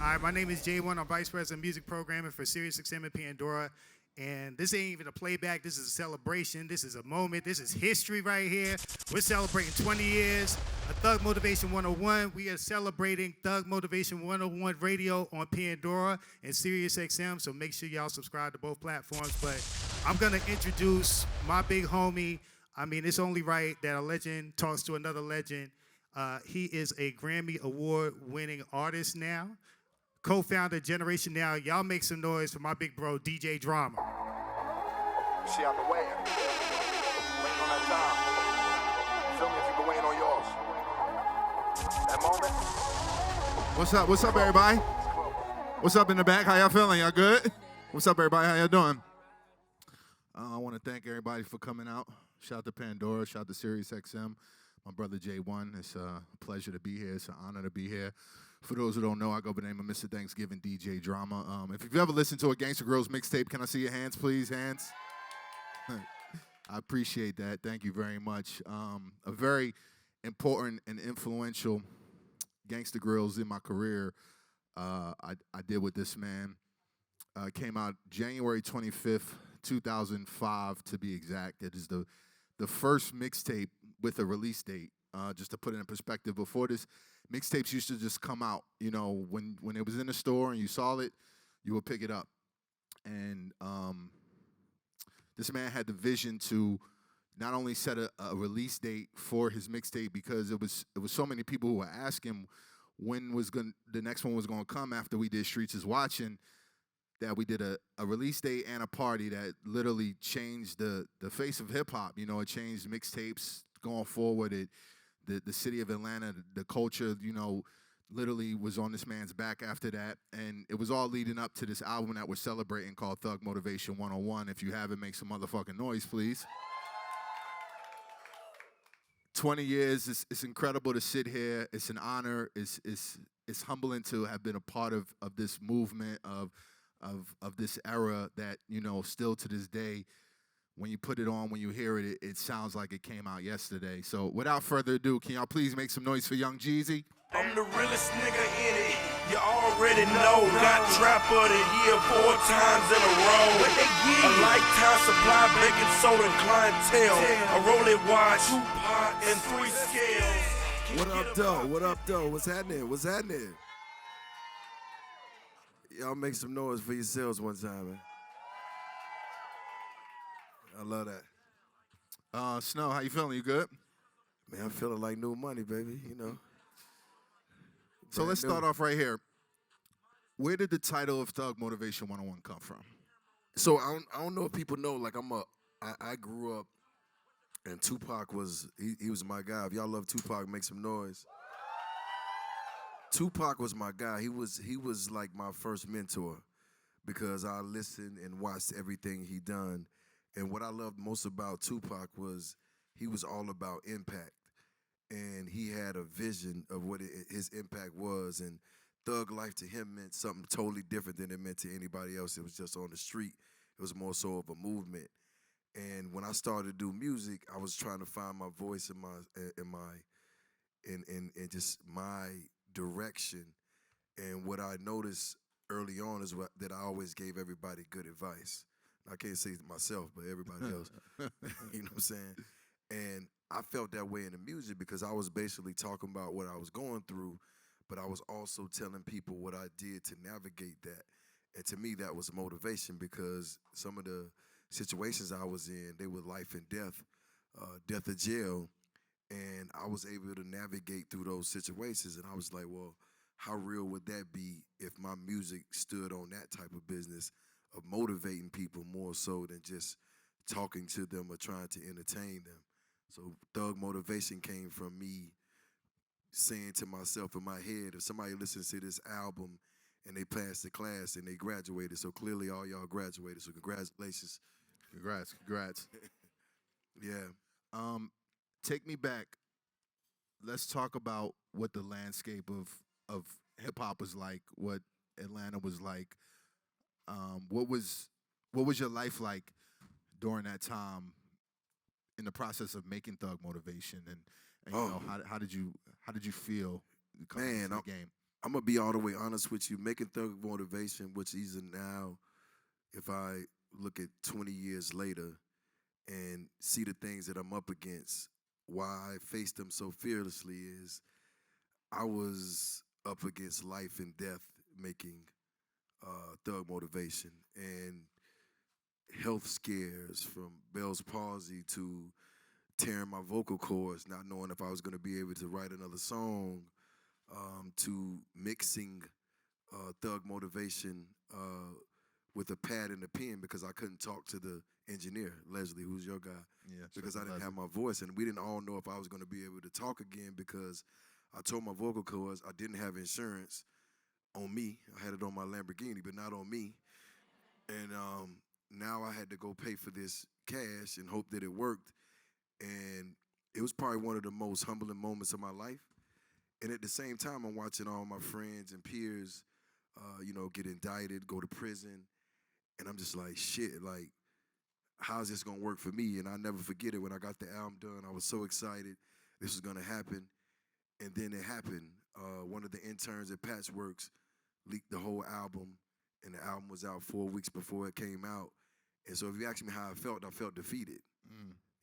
Hi, my name is J1. I'm Vice President of Music Programming for SiriusXM in Pandora. And this ain't even a playback. This is a celebration. This is a moment. This is history right here. We're celebrating 20 years of Thug Motivation 101. We are celebrating Thug Motivation 101 Radio on Pandora and SiriusXM. So make sure y'all subscribe to both platforms. But I'm going to introduce my big homie. I mean, it's only right that a legend talks to another legend. He is a Grammy Award-winning artist now. Co-founder Generation Now. Y'all make some noise for my big bro, DJ Drama. See out the way. Waiting on that time. Feel me if you've been waiting on yours. That moment. What's up? What's up, everybody? What's up in the back? How y'all feeling? Y'all good? What's up, everybody? How y'all doing? I want to thank everybody for coming out. Shout out to Pandora. Shout out to SiriusXM. My brother J1. It's a pleasure to be here. It's an honor to be here. For those who don't know, I go by the name of Mr. Thanksgiving DJ Drama. If you've ever listened to a Gangsta Grillz mixtape, can I see your hands, please? Hands. I appreciate that. Thank you very much. A very important and influential Gangsta Grillz in my career I did with this man. Came out January 25th, 2005, to be exact. It is the first mixtape with a release date. Just to put it in perspective, before this, mixtapes used to just come out. You know, when it was in the store and you saw it, you would pick it up. And this man had the vision to not only set a release date for his mixtape, because it was so many people who were asking when was the next one was going to come after we did Streets is Watching, that we did a release date and a party that literally changed the face of hip-hop. You know, it changed mixtapes going forward. The city of Atlanta, the culture, you know, literally was on this man's back after that. And it was all leading up to this album that we're celebrating called Thug Motivation 101. If you haven't, make some motherfucking noise, please. 20 years, it's incredible to sit here. It's an honor. It's humbling to have been a part of this movement, of this era that, you know, still to this day, when you put it on, when you hear it, it sounds like it came out yesterday. So without further ado, can y'all please make some noise for young Jeezy? I'm the realest nigga in it, you already know. Got trap of the year 4 times in a row. A lifetime supply, baking soda clientele. A Rolex watch, and 3 scales. What up, though? What up, though? What's happening? What's happening? Y'all make some noise for yourselves one time, man. I love that. Snow, how you feeling? You good? Man, I'm feeling like new money, baby, you know. So let's start off right here. Where did the title of Thug Motivation 101 come from? So I don't know if people know, like I grew up and Tupac was, he was my guy. If y'all love Tupac, make some noise. Tupac was my guy. He was like my first mentor because I listened and watched everything he done. And what I loved most about Tupac was he was all about impact. And he had a vision of what his impact was. And thug life to him meant something totally different than it meant to anybody else. It was just on the street. It was more so of a movement. And when I started to do music, I was trying to find my voice in just my direction. And what I noticed early on is that I always gave everybody good advice. I can't say it myself, but everybody else. You know what I'm saying? And I felt that way in the music because I was basically talking about what I was going through, but I was also telling people what I did to navigate that. And to me, that was motivation because some of the situations I was in, they were life and death, death or jail. And I was able to navigate through those situations. And I was like, well, how real would that be if my music stood on that type of business of motivating people more so than just talking to them or trying to entertain them? So Thug Motivation came from me saying to myself in my head, if somebody listens to this album and they passed the class and they graduated, so clearly all y'all graduated, so congratulations. Congrats. Yeah. Take me back. Let's talk about what the landscape of hip-hop was like, what Atlanta was like. What was your life like during that time in the process of making Thug Motivation, and you know, how did you feel coming into the game? I'm gonna be all the way honest with you. Making Thug Motivation, which even now, if I look at 20 years later and see the things that I'm up against, why I faced them so fearlessly is I was up against life and death making Thug Motivation, and health scares from Bell's palsy to tearing my vocal cords, not knowing if I was going to be able to write another song, to mixing Thug Motivation with a pad and a pen because I couldn't talk to the engineer, Leslie, who's your guy, because I didn't have my voice. And we didn't all know if I was going to be able to talk again because I told my vocal cords I didn't have insurance on me. I had it on my Lamborghini, but not on me. And now I had to go pay for this cash and hope that it worked. And it was probably one of the most humbling moments of my life. And at the same time, I'm watching all my friends and peers, get indicted, go to prison. And I'm just like, shit, like, how's this gonna work for me? And I never forget it. When I got the album done, I was so excited this was gonna happen. And then it happened. One of the interns at Patchworks leaked the whole album, and the album was out 4 weeks before it came out. And so if you ask me how I felt defeated.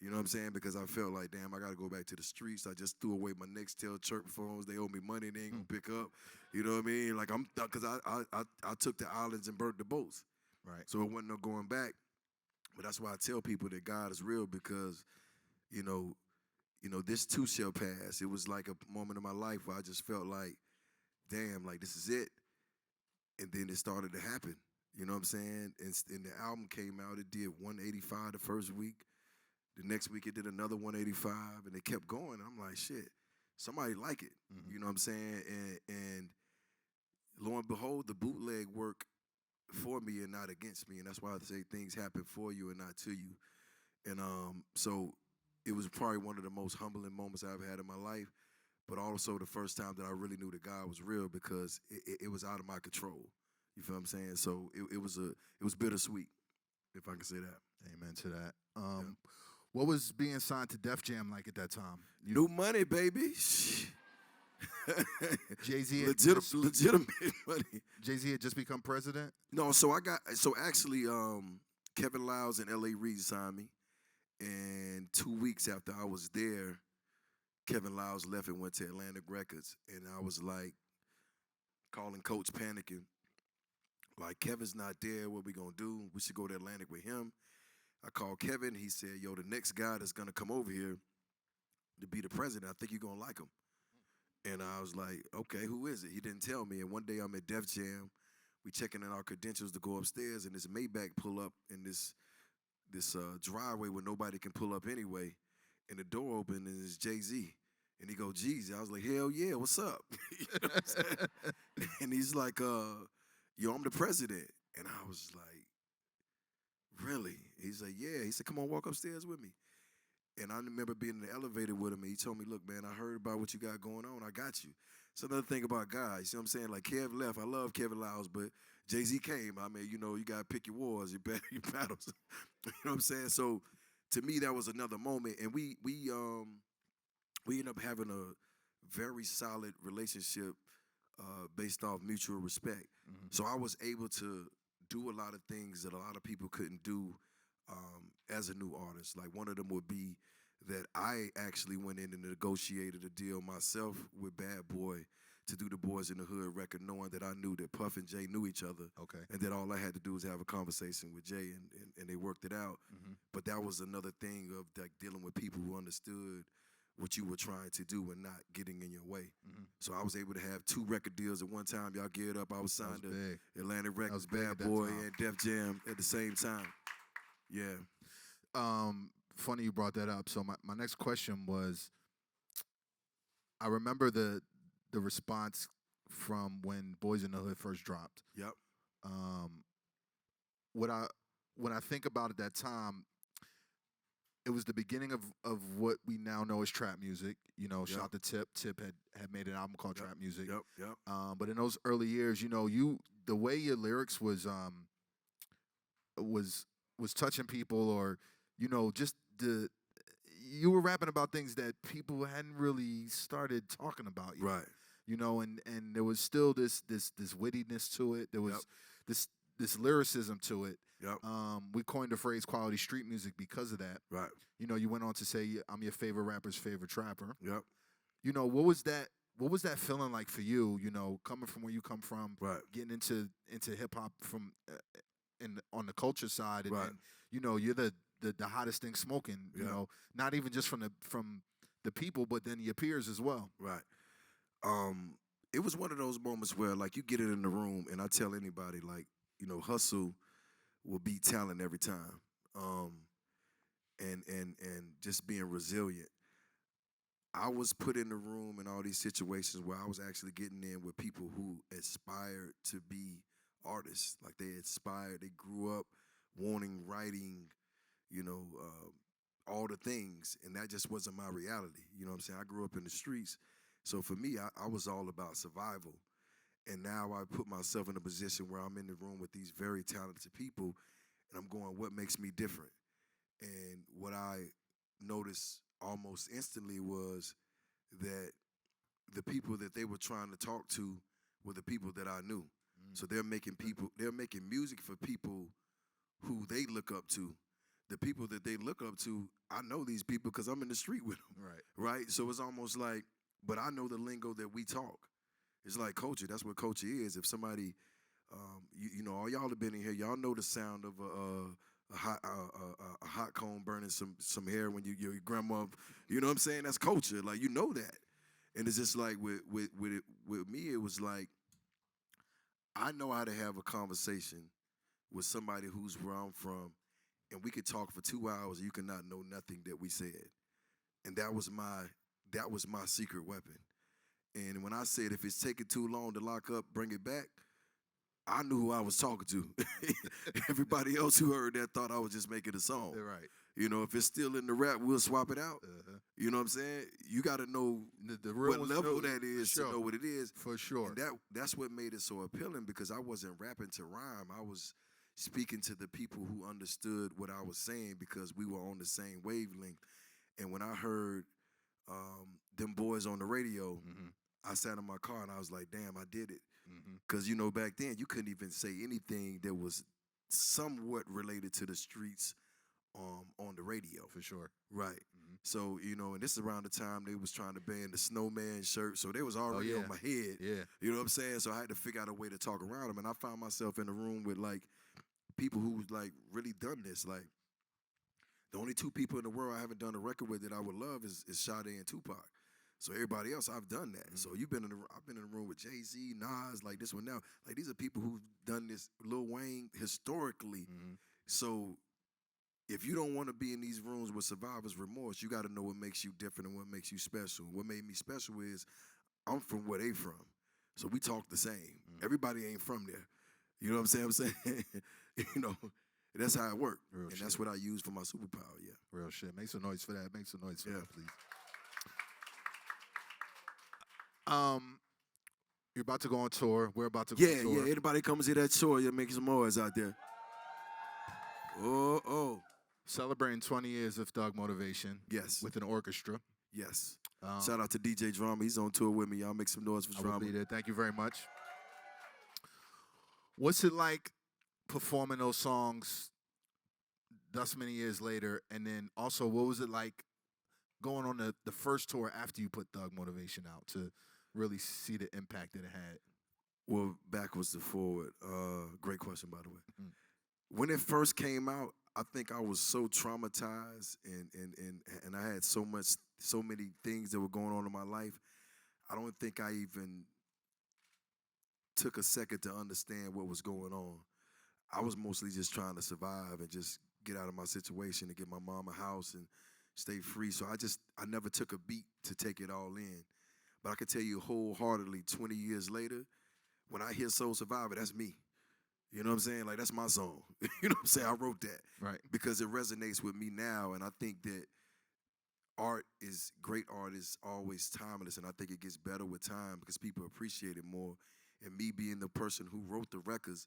You know what I'm saying? Because I felt like, damn, I got to go back to the streets. I just threw away my Nextel chirp phones. They owe me money they ain't going to pick up. You know what I mean? Like, because I took the islands and burnt the boats. Right. So it wasn't no going back. But that's why I tell people that God is real because, this too shall pass. It was like a moment in my life where I just felt like, damn, like this is it. And then it started to happen. You know what I'm saying? And the album came out. It did 185 the first week. The next week it did another 185, and it kept going. I'm like, shit, somebody like it. You know what I'm saying? And lo and behold, the bootleg work for me and not against me. And that's why I say things happen for you and not to you. And so it was probably one of the most humbling moments I've had in my life, but also the first time that I really knew that God was real because it was out of my control. You feel what I'm saying? So it was bittersweet, if I can say that. Amen to that. What was being signed to Def Jam like at that time? New money, baby. Jay-Z legitimate money. Jay-Z had just become president? No, actually Kevin Lyles and L.A. Reid signed me, and 2 weeks after I was there, Kevin Lyles left and went to Atlantic Records, and I was like calling Coach panicking, like, Kevin's not there, what we gonna do? We should go to Atlantic with him. I called Kevin. He said, yo, the next guy that's going to come over here to be the president, I think you're going to like him. And I was like, okay, who is it? He didn't tell me. And one day I'm at Def Jam. We checking in our credentials to go upstairs, and this Maybach pull up in this driveway where nobody can pull up anyway. And the door opened, and it's Jay-Z. And he go, Jeezy. I was like, hell yeah, what's up? You know what I'm saying? And he's like, yo, I'm the president. And I was like, really? He's like, yeah. He said, come on, walk upstairs with me. And I remember being in the elevator with him, and he told me, look, man, I heard about what you got going on. I got you. It's another thing about God. You see what I'm saying? Like, Kev left. I love Kevin Lyles, but Jay-Z came. I mean, you got to pick your wars, your battles. You know what I'm saying? So, to me, that was another moment. And we ended up having a very solid relationship based off mutual respect. So I was able to do a lot of things that a lot of people couldn't do as a new artist. Like, one of them would be that I actually went in and negotiated a deal myself with Bad Boy to do the Boys in the Hood record, knowing that I knew that Puff and Jay knew each other. Okay. And that all I had to do was have a conversation with Jay, and they worked it out. But that was another thing of like dealing with people who understood what you were trying to do and not getting in your way. So I was able to have 2 record deals at one time. Y'all get up. I was signed to Atlantic Records, Bad Boy, and Def Jam at the same time. Yeah. Funny you brought that up. So my next question was, I remember the response from when Boys in the Hood first dropped. Yep. When I think about it that time, it was the beginning of what we now know as trap music. Shout out to Tip. Tip had made an album called Trap Music. Yep. But in those early years, the way your lyrics was touching people, or just you were rapping about things that people hadn't really started talking about yet. Right. you know, and there was still this wittiness to it. There was this lyricism to it. Yep. We coined the phrase quality street music because of that. Right. You know, you went on to say, I'm your favorite rapper's favorite trapper. Yep. You know, what was that feeling like for you, you know, coming from where you come from, Right. getting into hip hop from on the culture side, and, Right. and you know, you're the hottest thing smoking, you Yeah. know, not even just from the people, but then your peers as well. Right. It was one of those moments where, like, you get it in the room, and I tell anybody, like, you know, hustle will beat talent every time. And just being resilient. I was put in the room in all these situations where I was actually getting in with people who aspired to be artists. Like, they grew up wanting, writing, you know, all the things, and that just wasn't my reality. You know what I'm saying? I grew up in the streets, so for me, I was all about survival. And now I put myself in a position where I'm in the room with these very talented people, and I'm going, what makes me different? And what I noticed almost instantly was that the people that they were trying to talk to were the people that I knew. So they're making music for people who they look up to. The people that they look up to, I know these people because I'm in the street with them. Right? So it's almost like, but I know the lingo that we talk. It's like culture. That's what culture is. If somebody, you know, all y'all have been in here, y'all know the sound of a hot cone burning some hair when your grandma, you know what I'm saying? That's culture. Like, you know that. And it's just like with me, it was like, I know how to have a conversation with somebody who's where I'm from, and we could talk for 2 hours and you could not know nothing that we said. And that was my secret weapon. And when I said, if it's taking too long to lock up, bring it back, I knew who I was talking to. Everybody else who heard that thought I was just making a song. Right. You know, if it's still in the rap, we'll swap it out. You know what I'm saying? You got to know The real what level that is to know what it is. For sure. And that's what made it so appealing, because I wasn't rapping to rhyme. I was speaking to the people who understood what I was saying, because we were on the same wavelength. And when I heard them boys on the radio, I sat in my car and I was like, damn, I did it. Because, you know, back then you couldn't even say anything that was somewhat related to the streets on the radio. For sure. Right. So, you know, and this is around the time they was trying to ban the snowman shirt. So they was already on my head. Yeah. You know what I'm saying? So I had to figure out a way to talk around them. And I found myself in a room with, like, people who, like, really done this. Like, the only two people in the world I haven't done a record with that I would love is Sade and Tupac. So everybody else, I've done that. So I've been in the room with Jay-Z, Nas, like this one now. Like, these are people who've done this, Lil Wayne, historically. So if you don't want to be in these rooms with survivor's remorse, you got to know what makes you different and what makes you special. What made me special is I'm from where they from. So we talk the same. Everybody ain't from there. You know what I'm saying? You know, that's how it worked. And that's what I use for my superpower, yeah. Real shit. Make some noise for that. Make some noise for that, please. You're about to go on tour. We're about to go on tour. Yeah. Anybody come see that tour, you're making some noise out there. Oh. Celebrating 20 years of Thug Motivation. Yes. With an orchestra. Yes. Shout out to DJ Drama. He's on tour with me. Y'all make some noise for Drama. I will be there. Thank you very much. What's it like performing those songs thus many years later? And then also, what was it like going on the first tour after you put Thug Motivation out to really see the impact that it had? Well, backwards to forward. Great question, by the way. When it first came out, I think I was so traumatized and I had so many things that were going on in my life. I don't think I even took a second to understand what was going on. I was mostly just trying to survive and just get out of my situation and get my mom a house and stay free. So I never took a beat to take it all in. But I can tell you wholeheartedly, 20 years later, when I hear Soul Survivor, that's me. You know what I'm saying? Like, that's my song. You know what I'm saying? I wrote that. Right. Because it resonates with me now, and I think that great art is always timeless, and I think it gets better with time because people appreciate it more. And me being the person who wrote the records,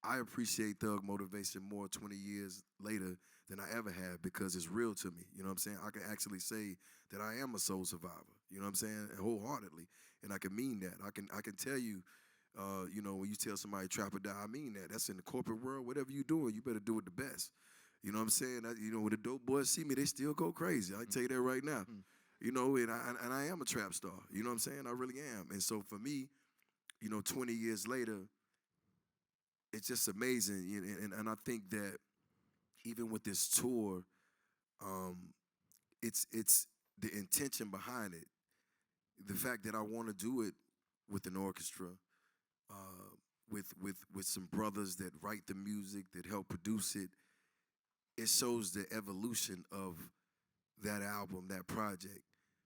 I appreciate Thug Motivation more 20 years later than I ever have because it's real to me. You know what I'm saying? I can actually say that I am a soul survivor. You know what I'm saying? And wholeheartedly. and I can mean that. I can tell you, you know, when you tell somebody trap or die, I mean that. That's in the corporate world. Whatever you doing, you better do it the best. You know what I'm saying? You know, when the dope boys see me, they still go crazy. I can tell you that right now. You know, and I am a trap star. You know what I'm saying? I really am. And so for me, you know, 20 years later, it's just amazing. And I think that even with this tour, it's the intention behind it. The fact that I want to do it with an orchestra, with some brothers that write the music, that help produce it, it shows the evolution of that album, that project.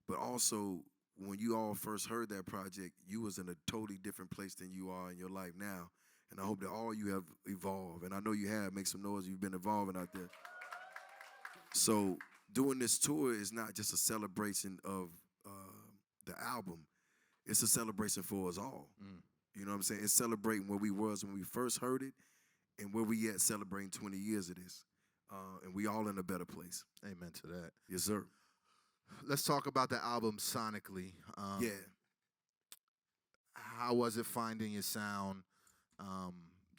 But also, when you all first heard that project, you was in a totally different place than you are in your life now. And I hope that all you have evolved. And I know you have. Make some noise. You've been evolving out there. So doing this tour is not just a celebration of the album. It's a celebration for us all. You know what I'm saying? It's celebrating where we was when we first heard it and where we at celebrating 20 years of this. And we all in a better place. Amen to that. Yes, sir. Let's talk about the album sonically. Yeah. How was it finding your sound,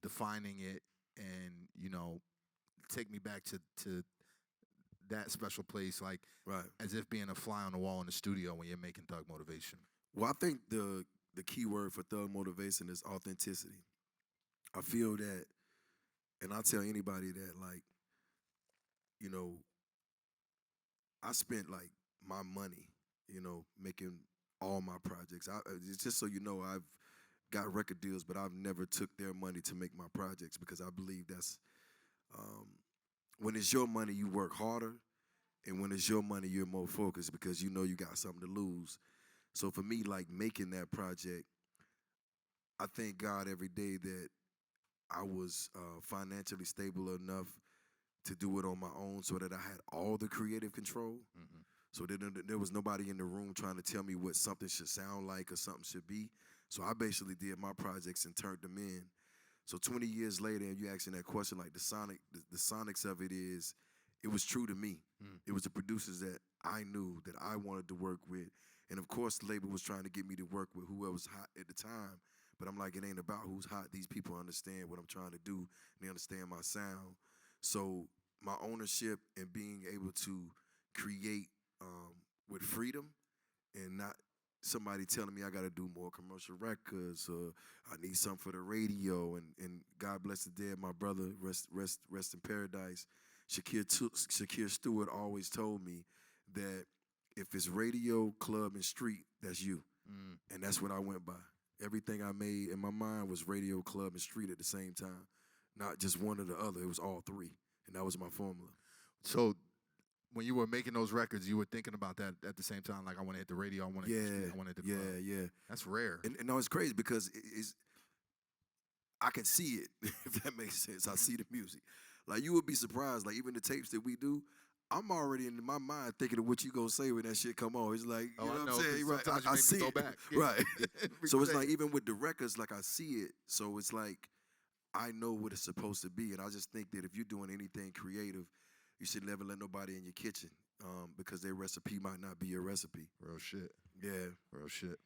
defining it, and, you know, take me back to that special place, like Right. as if being a fly on the wall in the studio when you're making Thug Motivation. Well, I think the key word for Thug Motivation is authenticity. I feel that, and I tell anybody that, like, you know, I spent like my money, you know, making all my projects. It's just so you know, I've got record deals, but I've never took their money to make my projects because I believe that's when it's your money, you work harder, and when it's your money, you're more focused because you know you got something to lose. So for me, like making that project, I thank God every day that I was financially stable enough to do it on my own so that I had all the creative control. So there was nobody in the room trying to tell me what something should sound like or something should be. So I basically did my projects and turned them in. So 20 years later, and you asking that question, like the sonics of it is, it was true to me. It was the producers that I knew that I wanted to work with. And of course, the label was trying to get me to work with whoever was hot at the time. But I'm like, it ain't about who's hot. These people understand what I'm trying to do, and they understand my sound. So my ownership and being able to create with freedom and not somebody telling me I got to do more commercial records or I need something for the radio. And God bless the dead, my brother, rest in paradise, Shakir Stewart always told me that if it's radio, club, and street, that's you. And that's what I went by. Everything I made in my mind was radio, club, and street at the same time. Not just one or the other. It was all three. And that was my formula. So when you were making those records, you were thinking about that at the same time, like I want to hit the radio, I want to hit the street, I want to hit the club. Yeah. That's rare. And no, it's crazy because I can see it, if that makes sense. I see the music. Like, you would be surprised. Like, even the tapes that we do, I'm already in my mind thinking of what you gonna say when that shit come on. It's like, you know what I'm saying? Right. I see it. Back. Right. So it's like, even with the records, like, I see it. So it's like, I know what it's supposed to be. And I just think that if you're doing anything creative, you should never let nobody in your kitchen because their recipe might not be your recipe. Real shit. Yeah. Real shit.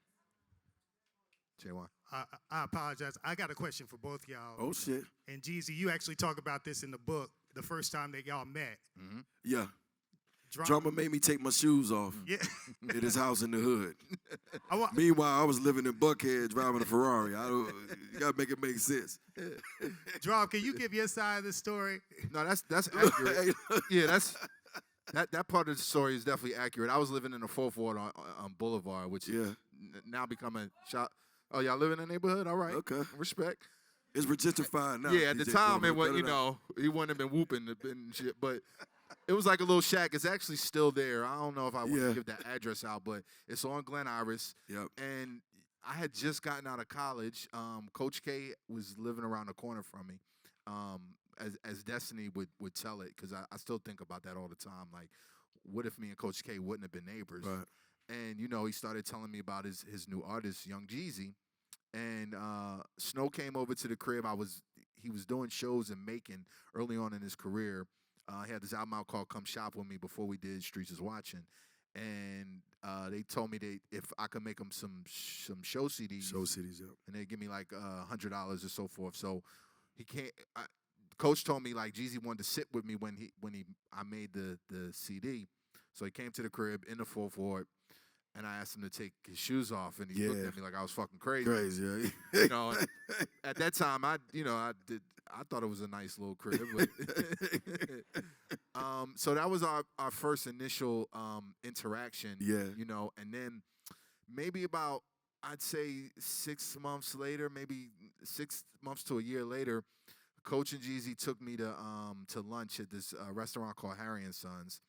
J1. I apologize. I got a question for both y'all. Oh, shit. And Jeezy, you actually talk about this in the book the first time that y'all met. Yeah. Drama made me take my shoes off at his house in the hood. Meanwhile, I was living in Buckhead driving a Ferrari. You gotta make it make sense. Drama, can you give your side of the story? No, that's accurate. Yeah, that part of the story is definitely accurate. I was living in the fourth ward on Boulevard, which is now becoming shop. Oh, y'all live in the neighborhood? All right. Okay. Respect. It's gentrified now. Yeah, at the time it was, he wouldn't have been whooping and shit, but it was like a little shack. It's actually still there. I don't know if I want to give that address out, but it's on Glen Iris. Yep. And I had just gotten out of college. Coach K was living around the corner from me. As Destiny would tell it, because I still think about that all the time. Like, what if me and Coach K wouldn't have been neighbors? Right. And, he started telling me about his new artist, Young Jeezy. And Snow came over to the crib. He was doing shows in Macon early on in his career. He had this album out called Come Shop With Me before we did Streets Is Watching. and they told me if I could make them some show CDs. Show CDs, yeah. And they give me like $100 or so forth. So he can't. Coach told me like Jeezy wanted to sit with me when I made the CD. So he came to the crib in the 4-4, and I asked him to take his shoes off, and he looked at me like I was fucking crazy. Crazy, yeah. You know, at that time, I thought it was a nice little crib. But so that was our first initial interaction. Yeah. You know, and then maybe about, I'd say 6 months later, maybe 6 months to a year later, Coach and Jeezy took me to lunch at this restaurant called Harry and Sons.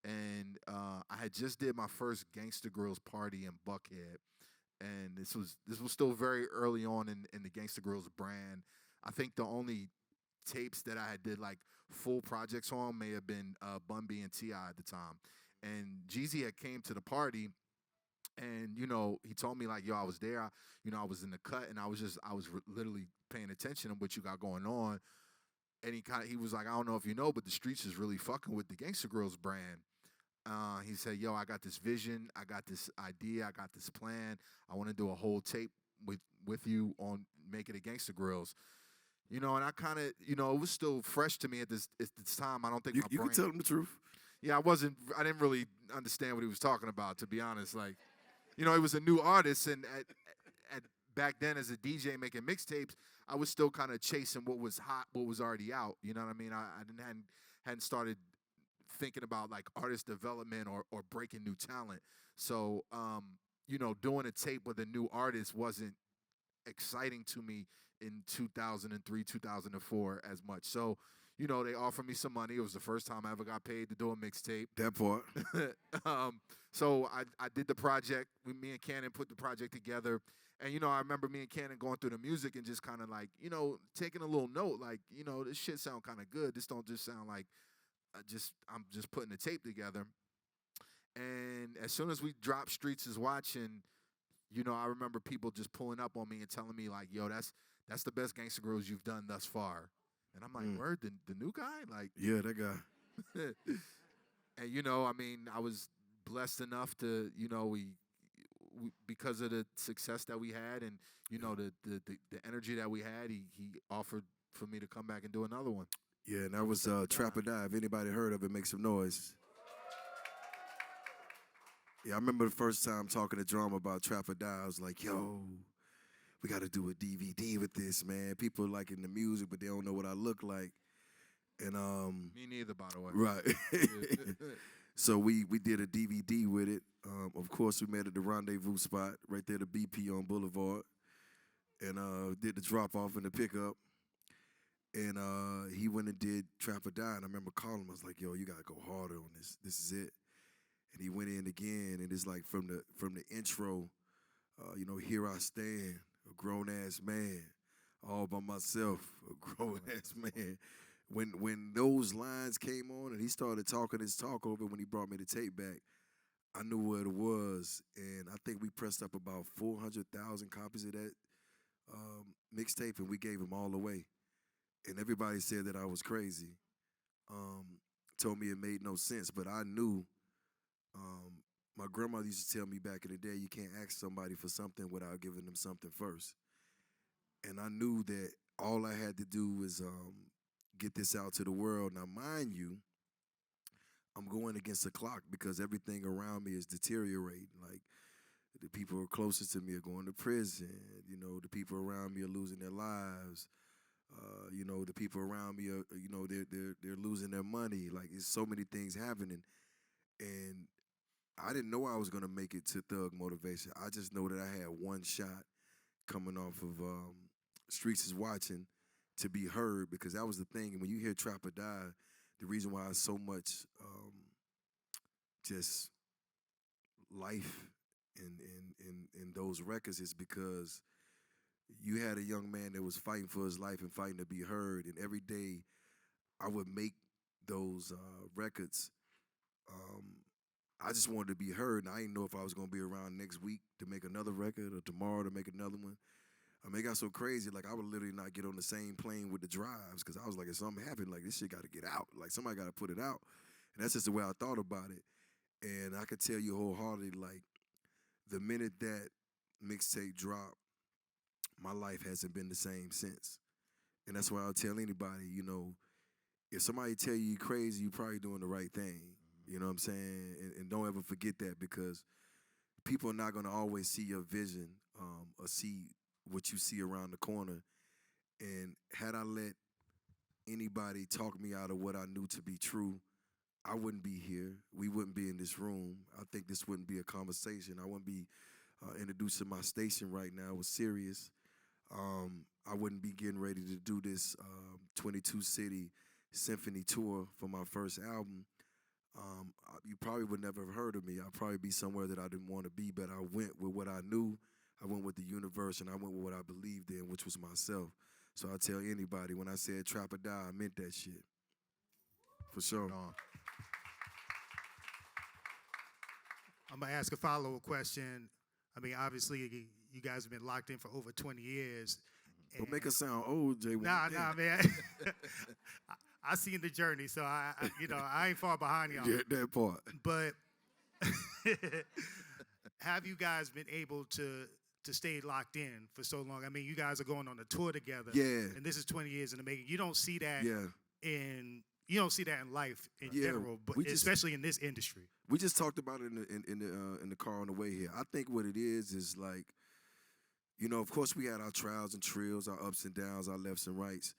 And I had just did my first Gangsta Grillz party in Buckhead, and this was still very early on in the Gangsta Grillz brand. I think the only tapes that I had did like full projects on may have been Bun B and T.I. at the time. And Jeezy had came to the party, and you know he told me like, yo, I was there. I was in the cut, and I was literally paying attention to what you got going on. And he was like, I don't know if you know, but the streets is really fucking with the Gangsta Grillz brand. He said, yo, I got this vision, I got this idea, I got this plan. I want to do a whole tape with you on Make It a Gangsta Grillz. You know, and I kind of, it was still fresh to me at this time. I don't think you can tell them the truth. Yeah, I didn't really understand what he was talking about, to be honest. Like, he was a new artist, and at back then as a DJ making mixtapes, I was still kind of chasing what was hot, what was already out. You know what I mean? I hadn't started thinking about like artist development or breaking new talent. So, doing a tape with a new artist wasn't exciting to me in 2003, 2004 as much. So, they offered me some money. It was the first time I ever got paid to do a mixtape. That part. So I did the project. Me and Cannon put the project together. And, I remember me and Cannon going through the music and just kind of like, taking a little note, like, this shit sound kind of good. This don't just sound like I'm just putting the tape together. And as soon as we dropped Streets is Watching, I remember people just pulling up on me and telling me like, yo, that's the best Gangsta Grillz you've done thus far. And I'm like, word, the new guy? Like, yeah, that guy. And I was blessed enough to, we because of the success that we had and, the energy that we had, he offered for me to come back and do another one. Yeah, and that was Trap or Die. If anybody heard of it, make some noise. Yeah, I remember the first time talking to Drama about Trap or Die. I was like, yo, we got to do a DVD with this, man. People liking the music, but they don't know what I look like. And me neither, by the way. Right. So we did a DVD with it. Of course, we met at the Rendezvous spot right there, the BP on Boulevard, and did the drop off and the pickup. And he went and did Trap or Die. And I remember calling him. I was like, yo, you got to go harder on this. This is it. And he went in again. And it's like from the intro, here I stand, a grown-ass man, all by myself, a grown-ass man. When those lines came on and he started talking his talk over when he brought me the tape back, I knew what it was. And I think we pressed up about 400,000 copies of that mixtape, and we gave them all away. And everybody said that I was crazy. Told me it made no sense, but I knew. My grandmother used to tell me back in the day, you can't ask somebody for something without giving them something first. And I knew that all I had to do was get this out to the world. Now, mind you, I'm going against the clock because everything around me is deteriorating. Like, the people who are closest to me are going to prison. The people around me are losing their lives. The people around me are, they're losing their money. Like, there's so many things happening. And I didn't know I was going to make it to Thug Motivation. I just know that I had one shot coming off of Streets is Watching to be heard, because that was the thing. And when you hear Trap or Die, the reason why it's so much just life in those records is because you had a young man that was fighting for his life and fighting to be heard. And every day I would make those records. I just wanted to be heard, and I didn't know if I was going to be around next week to make another record or tomorrow to make another one. I mean, it got so crazy, like I would literally not get on the same plane with the drives because I was like, if something happened, like this shit got to get out. Like somebody got to put it out. And that's just the way I thought about it. And I could tell you wholeheartedly, like, the minute that mixtape dropped, my life hasn't been the same since. And that's why I'll tell anybody, you know, if somebody tell you you're crazy, you're probably doing the right thing. You know what I'm saying? And don't ever forget that, because people are not going to always see your vision or see what you see around the corner. And had I let anybody talk me out of what I knew to be true, I wouldn't be here. We wouldn't be in this room. I think this wouldn't be a conversation. I wouldn't be introducing my station right now. It was serious. I wouldn't be getting ready to do this 22 city symphony tour for my first album. You probably would never have heard of me. I'd probably be somewhere that I didn't want to be, but I went with what I knew. I went with the universe, and I went with what I believed in, which was myself. So I tell anybody, when I said trap or die, I meant that shit. For sure. I'm going to ask a follow-up question. I mean, obviously, you guys have been locked in for over 20 years. Don't make us sound old, Jay. Nah, man. I seen the journey, so I ain't far behind y'all. Yeah, that part. But have you guys been able to stay locked in for so long? I mean, you guys are going on a tour together. Yeah. And this is 20 years in the making. You don't see that in life in Yeah, general, but especially in this industry. We just talked about it in the car on the way here. I think what it is like, you know, of course we had our trials and trills, our ups and downs, our lefts and rights,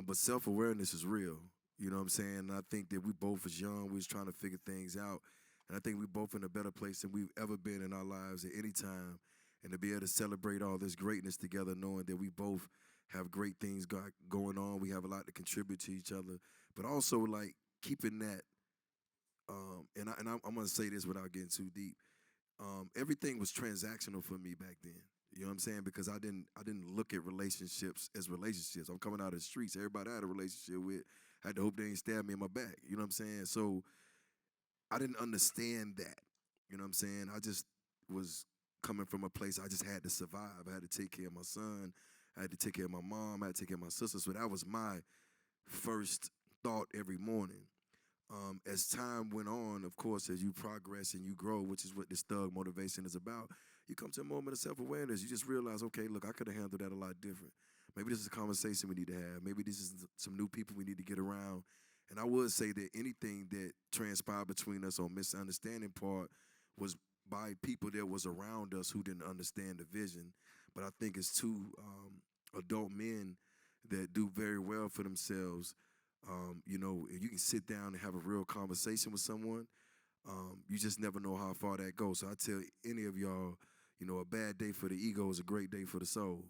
but self-awareness is real. You know what I'm saying? And I think that we both was young, we was trying to figure things out, and I think we both in a better place than we've ever been in our lives at any time, and to be able to celebrate all this greatness together, knowing that we both have great things going on, we have a lot to contribute to each other, but also like keeping that. And I'm gonna say this without getting too deep. Everything was transactional for me back then. You know what I'm saying? Because I didn't look at relationships as relationships. I'm coming out of the streets. Everybody I had a relationship with, I had to hope they ain't stab me in my back. You know what I'm saying? So I didn't understand that. You know what I'm saying? I just was coming from a place I just had to survive. I had to take care of my son. I had to take care of my mom. I had to take care of my sister. So that was my first thought every morning. As time went on, of course, as you progress and you grow, which is what this thug motivation is about, you come to a moment of self-awareness. You just realize, okay, look, I could have handled that a lot different. Maybe this is a conversation we need to have. Maybe this is some new people we need to get around. And I would say that anything that transpired between us on misunderstanding part was by people that was around us who didn't understand the vision. But I think it's two adult men that do very well for themselves. You know, you can sit down and have a real conversation with someone. You just never know how far that goes. So I tell any of y'all, you know, a bad day for the ego is a great day for the soul.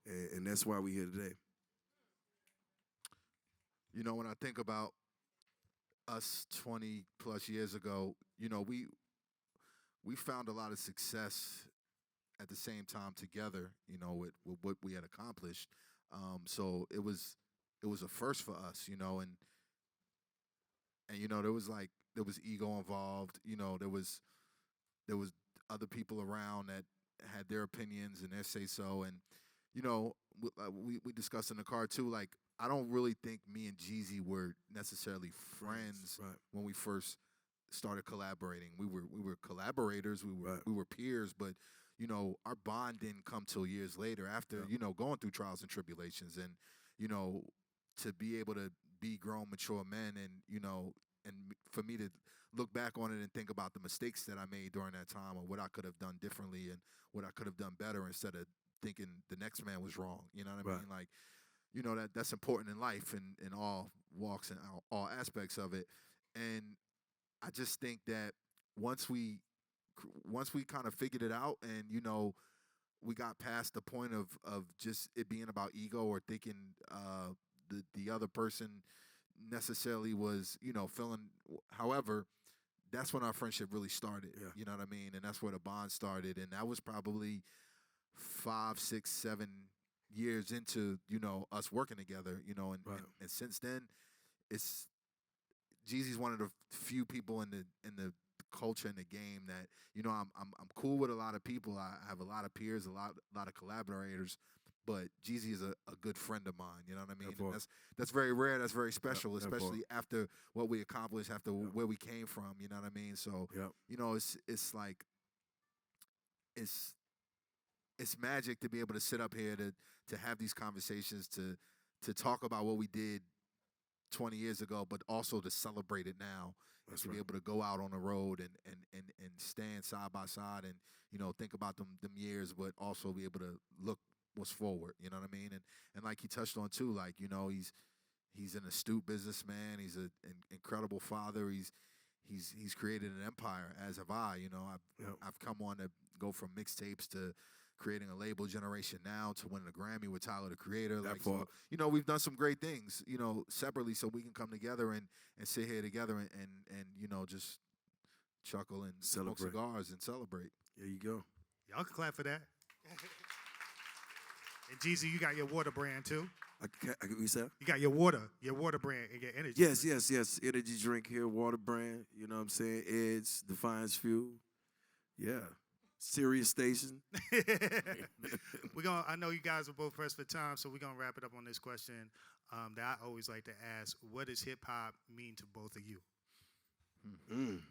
And that's why we're here today. You know, when I think about us 20 plus years ago, you know, we found a lot of success at the same time together, you know, with what we had accomplished. So it was a first for us, you know, and you know, there was ego involved, you know, there was other people around that had their opinions and their say so, and you know, we discussed in the car too, like I don't really think me and Jeezy were necessarily friends when we first started collaborating. We were collaborators, we were peers, but you know, our bond didn't come till years later after, you know, going through trials and tribulations, and you know, to be able to be grown, mature men, and you know, and for me to look back on it and think about the mistakes that I made during that time, or what I could have done differently, and what I could have done better, instead of thinking the next man was wrong. You know what I mean? Like, you know, that's important in life, and in all walks and all aspects of it. And I just think that once we kind of figured it out, and you know, we got past the point of just it being about ego, or thinking the other person necessarily was, you know, feeling however, that's when our friendship really started. You know what I mean? And that's where the bond started, and that was probably 5, 6, 7 years into, you know, us working together, you know, and since then, it's Jeezy's one of the few people in the culture, in the game, that, you know, I'm cool with a lot of people. I have a lot of peers, a lot of collaborators, but Jeezy is a good friend of mine. You know what I mean? That part. And that's very rare. That's very special, that part. especially after what we accomplished, after where we came from. You know what I mean? So Yep. you know, it's like it's magic to be able to sit up here to have these conversations, to talk about what we did 20 years ago, but also to celebrate it now. That's to right. be able to go out on the road and stand side by side and, you know, think about them years, but also be able to look what's forward. You know what I mean? And like he touched on too, like, you know, he's an astute businessman. He's an incredible father. He's created an empire, as have I. You know, I've come on to go from mixtapes to creating a label, Generation Now, to winning a Grammy with Tyler, the Creator. That Like, so, part. you know, we've done some great things, you know, separately, so we can come together and sit here together and you know, just chuckle and smoke Celebrate. cigars and celebrate. There you go. Y'all can clap for that. And Jeezy, you got your water brand too. You said? You got your water brand and your energy. Yes, drink. yes. Energy drink here, water brand. You know what I'm saying? Edge, Defiance Fuel. Yeah. Sirius Station. I know you guys are both pressed for time, so we're gonna wrap it up on this question that I always like to ask: what does hip hop mean to both of you? I'm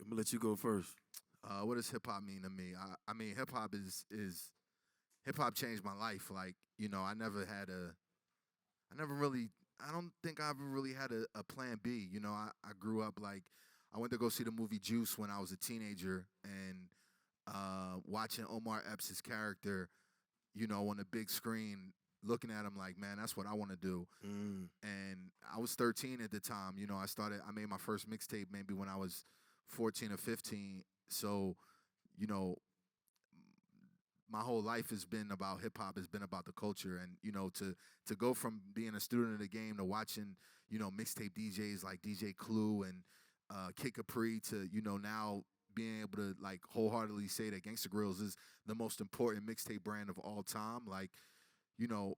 gonna let you go first. What does hip hop mean to me? I mean, hip hop is hip hop changed my life. Like, you know, I don't think I ever really had a plan B. You know, I grew up like, I went to go see the movie Juice when I was a teenager, and watching Omar Epps' character, you know, on the big screen, looking at him like, man, that's what I want to do. And I was 13 at the time. You know, I made my first mixtape maybe when I was 14 or 15. So, you know, my whole life has been about hip-hop, has been about the culture. And, you know, to go from being a student of the game to watching, you know, mixtape DJs like DJ Clue and Kid Capri to, you know, now being able to, like, wholeheartedly say that Gangsta Grillz is the most important mixtape brand of all time. Like, you know,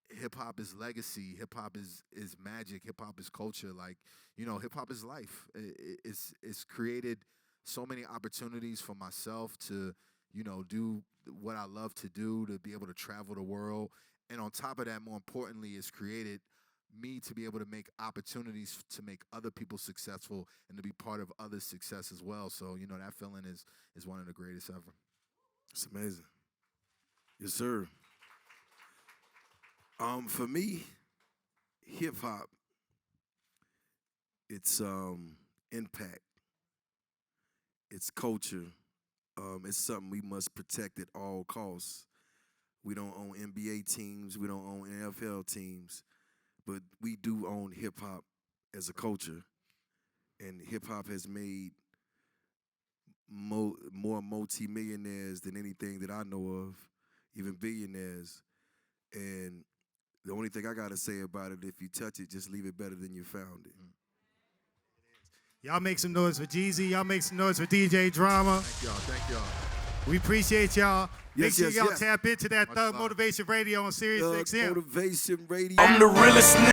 hip-hop is legacy. Hip-hop is magic. Hip-hop is culture. Like, you know, hip-hop is life. It's created so many opportunities for myself to, you know, do what I love to do, to be able to travel the world. And on top of that, more importantly, it's created me to be able to make opportunities to make other people successful and to be part of others' success as well. So, you know, that feeling is one of the greatest ever. It's amazing. Yes, sir. For me, hip hop, it's impact, it's culture. It's something we must protect at all costs. We don't own NBA teams, we don't own NFL teams, but we do own hip hop as a culture. And hip hop has made more multi-millionaires than anything that I know of, even billionaires. And the only thing I got to say about it, if you touch it, just leave it better than you found it. Y'all make some noise for Jeezy. Y'all make some noise for DJ Drama. Thank y'all. We appreciate y'all. Make Yes, sure yes, y'all yes. Tap into that Much Thug love. Motivation Radio on Sirius XM. Motivation Radio. I'm the realest nigga.